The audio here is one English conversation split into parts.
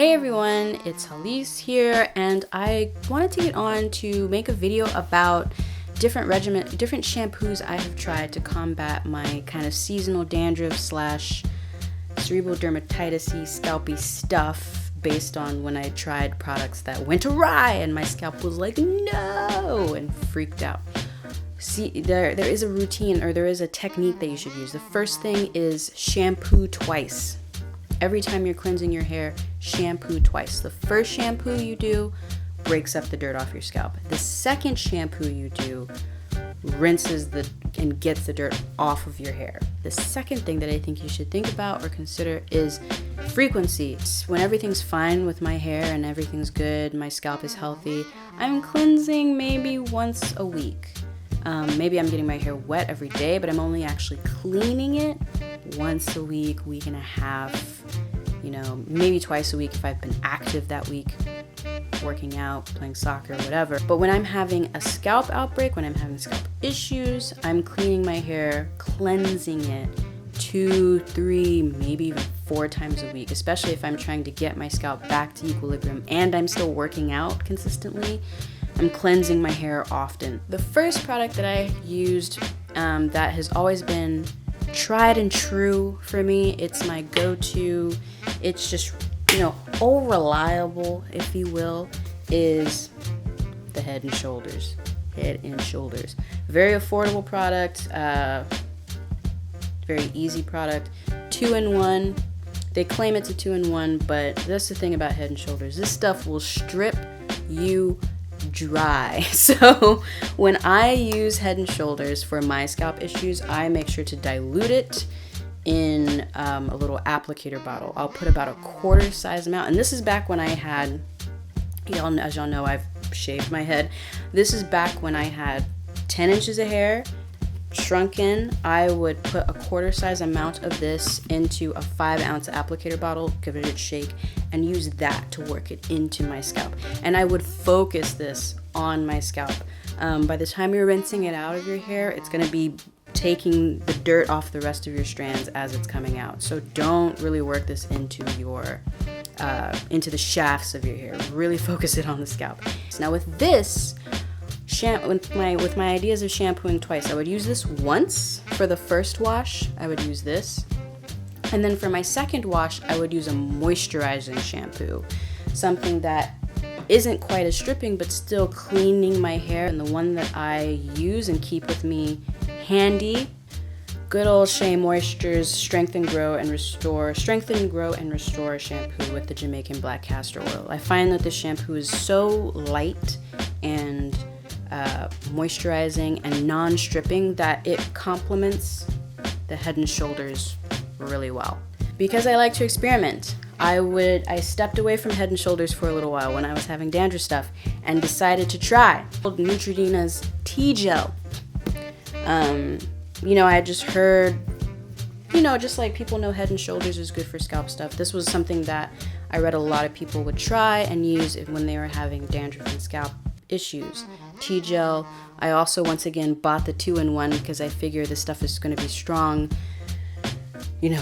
Hey everyone, it's Halise here, and I wanted to get on to make a video about different shampoos I have tried to combat my kind of seasonal dandruff slash cerebral dermatitis-y scalpy stuff based on when I tried products that went awry and my scalp was like, no, and freaked out. See, there is a routine, or there is a technique that you should use. The first thing is shampoo twice. Every time you're cleansing your hair, shampoo twice. The first shampoo you do breaks up the dirt off your scalp. The second shampoo you do rinses and gets the dirt off of your hair. The second thing that I think you should think about or consider is frequency. When everything's fine with my hair and everything's good, my scalp is healthy, I'm cleansing maybe once a week. Maybe I'm getting my hair wet every day, but I'm only actually cleaning it once a week, week and a half, maybe twice a week if I've been active that week, working out, playing soccer, whatever. But when I'm having a scalp outbreak, when I'm having scalp issues, I'm cleaning my hair, cleansing it 2, 3, maybe even 4 times a week, especially if I'm trying to get my scalp back to equilibrium and I'm still working out consistently. I'm cleansing my hair often. The first product that I used that has always been tried and true for me, it's my go-to, it's just, all reliable, if you will, is the Head & Shoulders. Head & Shoulders. Very affordable product, very easy product, 2-in-1. They claim it's a 2-in-1, but that's the thing about Head & Shoulders. This stuff will strip you dry. So when I use Head & Shoulders for my scalp issues, I make sure to dilute it in a little applicator bottle. I'll put about a quarter size amount, and this is back when I had, as y'all know, I've shaved my head. This is back when I had 10 inches of hair shrunken. I would put a quarter size amount of this into a 5-ounce applicator bottle, give it a shake, and use that to work it into my scalp. And I would focus this on my scalp. By the time you're rinsing it out of your hair, it's going to be taking the dirt off the rest of your strands as it's coming out. So don't really work this into the shafts of your hair. Really focus it on the scalp. So now with this, with my ideas of shampooing twice, I would use this once for the first wash. I would use this, and then for my second wash, I would use a moisturizing shampoo, something that isn't quite as stripping but still cleaning my hair. And the one that I use and keep with me handy, good old Shea Moisture's Strengthen, Grow, and Restore shampoo with the Jamaican black castor oil. I find that this shampoo is so light and moisturizing and non-stripping that it complements the Head & Shoulders really well. Because I like to experiment, I stepped away from Head & Shoulders for a little while when I was having dandruff stuff and decided to try Neutrogena's T-Gel. I had just heard, just like people know Head & Shoulders is good for scalp stuff. This was something that I read a lot of people would try and use when they were having dandruff and scalp issues. T-Gel. I also, once again, bought the 2-in-1 because I figure this stuff is going to be strong.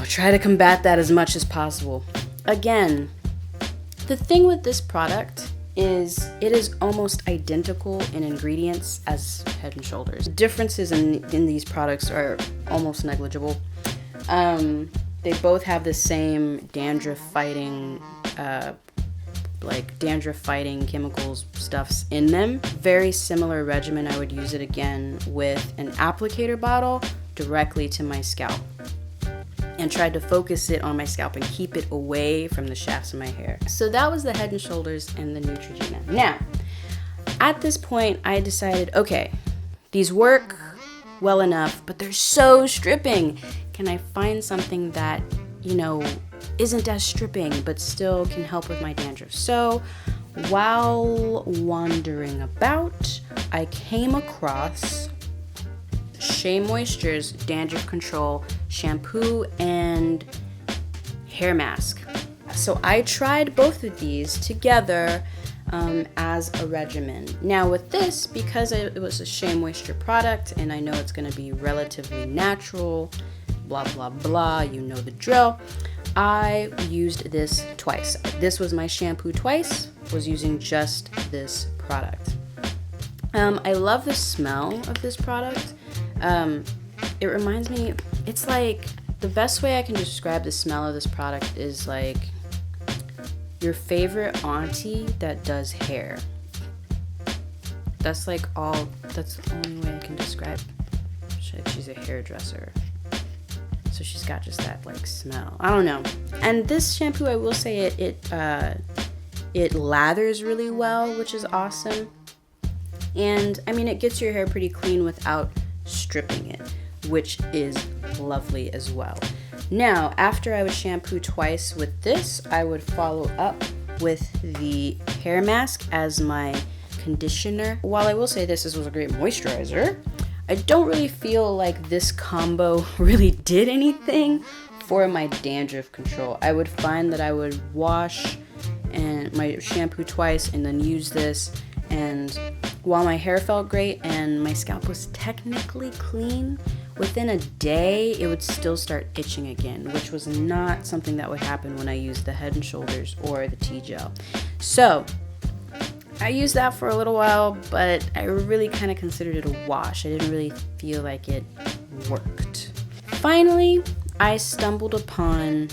Try to combat that as much as possible. Again, the thing with this product is it is almost identical in ingredients as Head & Shoulders. The differences in these products are almost negligible. They both have the same dandruff fighting chemicals stuffs in them. Very similar regimen. I would use it again with an applicator bottle directly to my scalp and tried to focus it on my scalp and keep it away from the shafts of my hair. So that was the Head & Shoulders and the Neutrogena. Now, at this point, I decided, okay, these work well enough, but they're so stripping. Can I find something that, isn't as stripping, but still can help with my dandruff? So while wandering about, I came across Shea Moisture's Dandruff Control Shampoo and Hair Mask. So I tried both of these together as a regimen. Now with this, because it was a Shea Moisture product and I know it's going to be relatively natural, blah, blah, blah, the drill, I used this twice. This was my shampoo twice, was using just this product. I love the smell of this product. It reminds me, it's like, the best way I can describe the smell of this product is like your favorite auntie that does hair. That's the only way I can describe. She's a hairdresser. So she's got just that like smell. I don't know. And this shampoo, I will say it lathers really well, which is awesome. And I mean, it gets your hair pretty clean without stripping it, which is lovely as well. Now, after I would shampoo twice with this, I would follow up with the hair mask as my conditioner. While I will say this was a great moisturizer, I don't really feel like this combo really did anything for my dandruff control. I would find that I would wash and my shampoo twice and then use this, and while my hair felt great and my scalp was technically clean, within a day it would still start itching again, which was not something that would happen when I used the Head & Shoulders or the T-Gel. So I used that for a little while, but I really kind of considered it a wash. I didn't really feel like it worked. Finally, I stumbled upon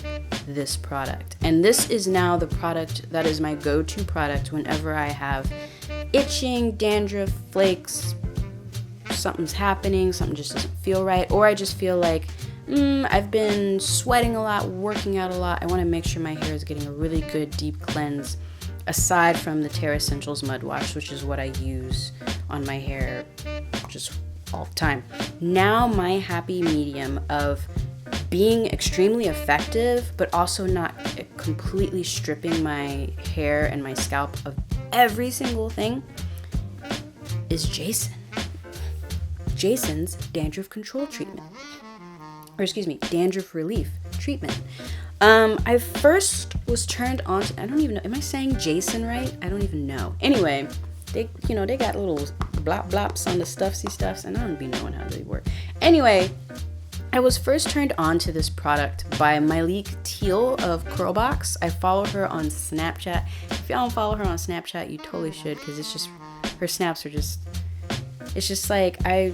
this product, and this is now the product that is my go-to product whenever I have itching, dandruff, flakes, something's happening, something just doesn't feel right, or I just feel like I've been sweating a lot, working out a lot. I want to make sure my hair is getting a really good deep cleanse, aside from the Terra Essentials mud wash, which is what I use on my hair just all the time. Now my happy medium of being extremely effective, but also not completely stripping my hair and my scalp of every single thing, is Jason's dandruff control treatment. Or excuse me, dandruff relief treatment. I first was turned on to, I don't even know, am I saying Jason right? I don't even know. Anyway, they got little blop blops on the stuffs, and I don't be knowing how they work. Anyway, I was first turned on to this product by Myleik Teal of Curlbox. I follow her on Snapchat. If y'all don't follow her on Snapchat, you totally should, because it's just, her snaps are just, it's just like, I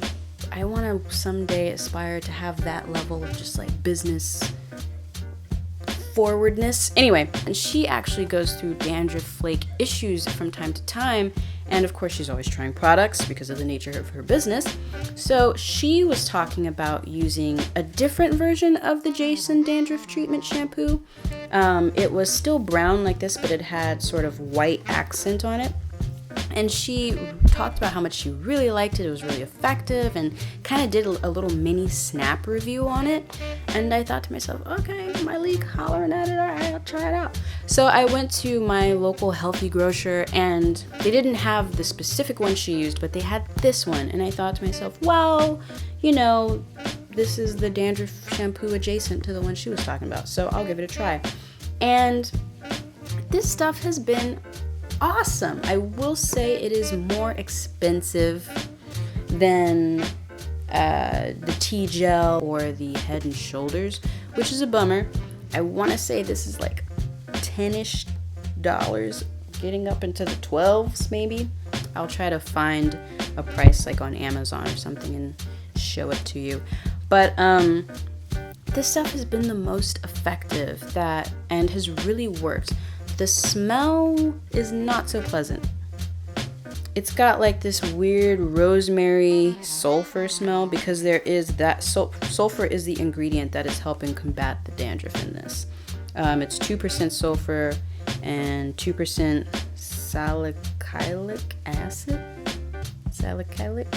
want to someday aspire to have that level of just like business forwardness. Anyway, and she actually goes through dandruff flake issues from time to time, and of course she's always trying products because of the nature of her business. So she was talking about using a different version of the Jason dandruff treatment shampoo. It was still brown like this, but it had sort of white accent on it. And she talked about how much she really liked it. It was really effective, and kind of did a little mini snap review on it. And I thought to myself, okay, Myleik hollering at it, all right, I'll try it out. So I went to my local healthy grocer, and they didn't have the specific one she used, but they had this one. And I thought to myself, well, this is the dandruff shampoo adjacent to the one she was talking about, so I'll give it a try. And this stuff has been awesome. I will say it is more expensive than the T-Gel or the Head & Shoulders, which is a bummer. I want to say this is like $10-ish, getting up into the 12s maybe. I'll try to find a price like on Amazon or something and show it to you. But this stuff has been the most effective and has really worked. The smell is not so pleasant. It's got like this weird rosemary sulfur smell, because there is that sulfur is the ingredient that is helping combat the dandruff in this. It's 2% sulfur and 2% salicylic acid. Salicylic.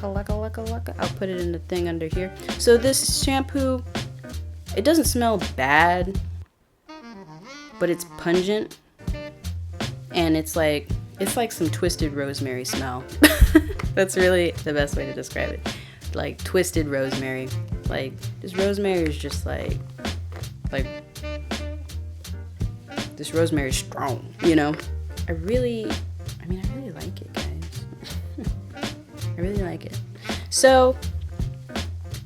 I'll put it in the thing under here. So this shampoo, it doesn't smell bad, but it's pungent, and it's like some twisted rosemary smell. That's really the best way to describe it. Like twisted rosemary. Like this rosemary is just like this rosemary is strong, I really like it, guys. I really like it. So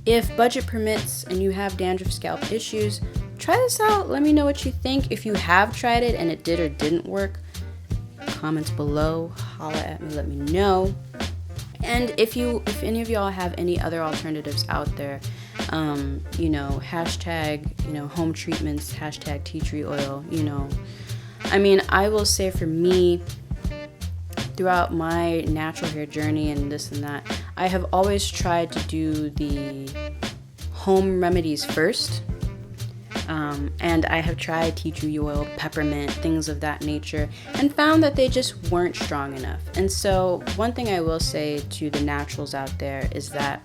If budget permits and you have dandruff scalp issues, try this out. Let me know what you think. If you have tried it and it did or didn't work, comments below, holla at me, let me know. And if any of y'all have any other alternatives out there, hashtag, home treatments, hashtag tea tree oil, I mean, I will say for me, throughout my natural hair journey and this and that, I have always tried to do the home remedies first. And I have tried tea tree oil, peppermint, things of that nature, and found that they just weren't strong enough. And so one thing I will say to the naturals out there is that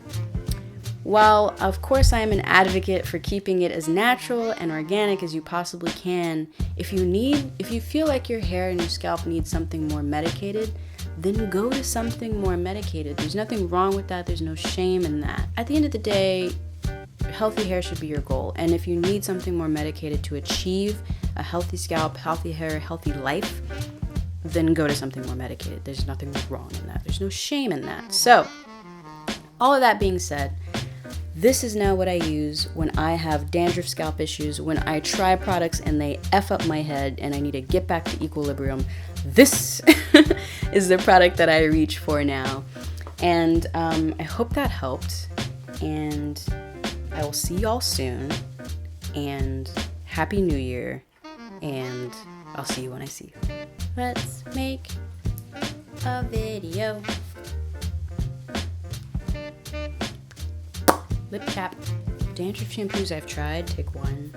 while of course I am an advocate for keeping it as natural and organic as you possibly can, if you feel like your hair and your scalp needs something more medicated, then go to something more medicated. There's nothing wrong with that. There's no shame in that. At the end of the day, healthy hair should be your goal. And if you need something more medicated to achieve a healthy scalp, healthy hair, healthy life, then go to something more medicated. There's nothing wrong in that. There's no shame in that. So, all of that being said, this is now what I use when I have dandruff scalp issues, when I try products and they F up my head and I need to get back to equilibrium. This is the product that I reach for now. And I hope that helped. And I will see y'all soon. And Happy New Year. And I'll see you when I see you. Let's make a video. Lip cap. Dandruff shampoos I've tried. Take one.